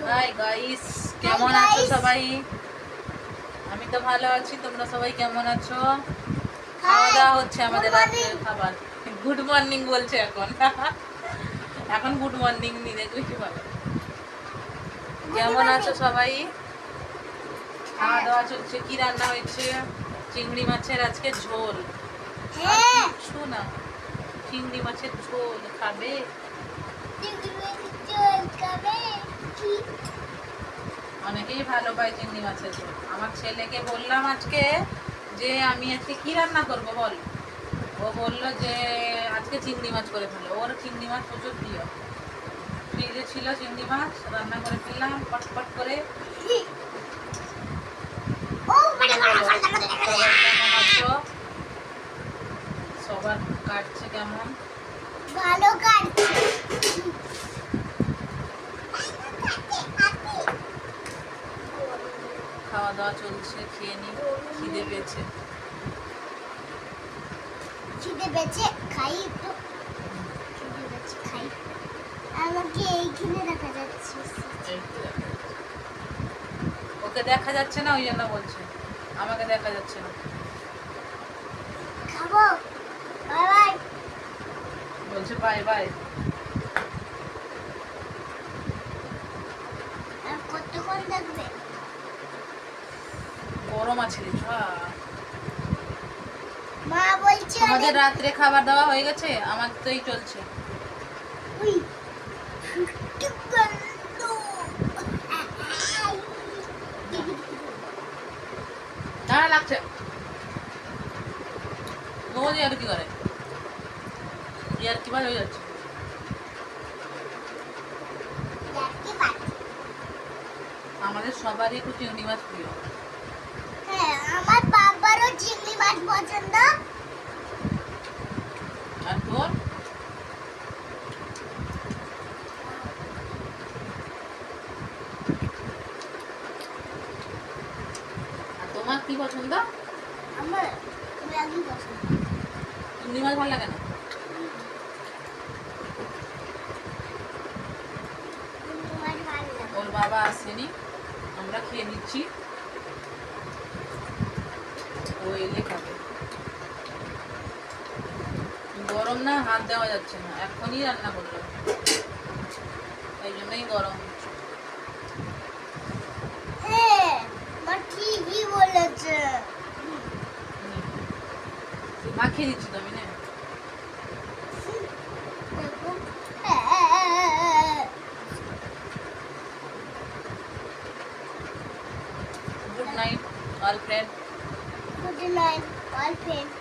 Hi guys, কেমন আছো সবাই? আমি তো ভালো আছি, তোমরা সবাই কেমন আছো? খাওয়া দাওয়া হচ্ছে আমাদের রাতের খাবার। গুড মর্নিং বলছে এখন। এখন গুড মর্নিং নি দেখবি কি বলে। কেমন আছো সবাই? খাওয়া দাওয়া চলছে। কি রান্না হয়েছে? চিংড়ি মাছের আজকে ঝোল। কিছু না, চিংড়ি মাছের ঝোল খাবে? অনেকেই ভালো পায় চিংড়ি মাছের ঝোল। আমার ছেলেকে বললাম আজকে যে আমি আজকে কি রান্না করব বল। ও বলল যে আজকে চিংড়ি মাছ করে ফেলো। ওর চিংড়ি মাছ প্রচুর প্রিয়। ফ্রিজে ছিল চিংড়ি মাছ, রান্না করে ফেললাম পটপট করে। সবাই কেমন আছো? সবার কাটছে কেমন? ভালো কাটছে। খাওয়া দাওয়া চলছে, খেয়ে নি। খিদে পেয়েছে। খিদে পেয়েছে, খাই একটু। খিদে পেয়েছে, খাই। আমাকে এইখানে দেখা যাচ্ছে। এই তো দেখা যাচ্ছে। ওকে দেখা যাচ্ছে না, ওই জন্য বলছে আমাকে দেখা যাচ্ছে না। খাবো। Bye bye. বলছে বাই বাই। আর কতক্ষণ থাকবে? গরম আছে রে। মা বলছে আমাদের রাত্রে খাবার দাওয়া হয়ে গেছে, আমার তো এই চলছে। উই, একটু গন্ধ। না লাগছে। রোজ আর কি করে, আর কি বার হয়ে যাচ্ছে। দেখতে পাচ্ছি। আমাদের সবারই একটু চিংড়ি মাছ প্রিয়। হ্যাঁ, আমার বাবারও চিংড়ি মাছ পছন্দ। আর তোর? আর তোমার কি পছন্দ? আমার ম্যাগি পছন্দ। চিংড়ি মাছ ভালো লাগে না? চিংড়ি মাছ ভালো লাগে। ওর বাবা আসেনি, আমরা খেয়ে নিচ্ছি। ও এলে খাবে। গরম না, হাত দেওয়া যাচ্ছে না। এখনই রান্না করলাম, এই জন্যই গরম হচ্ছে। হ্যাঁ, মা ঠিকই বলেছে। মাখিয়ে দিচ্ছি তো আমি না। দেখো। Good night all friend. Good night, all friends.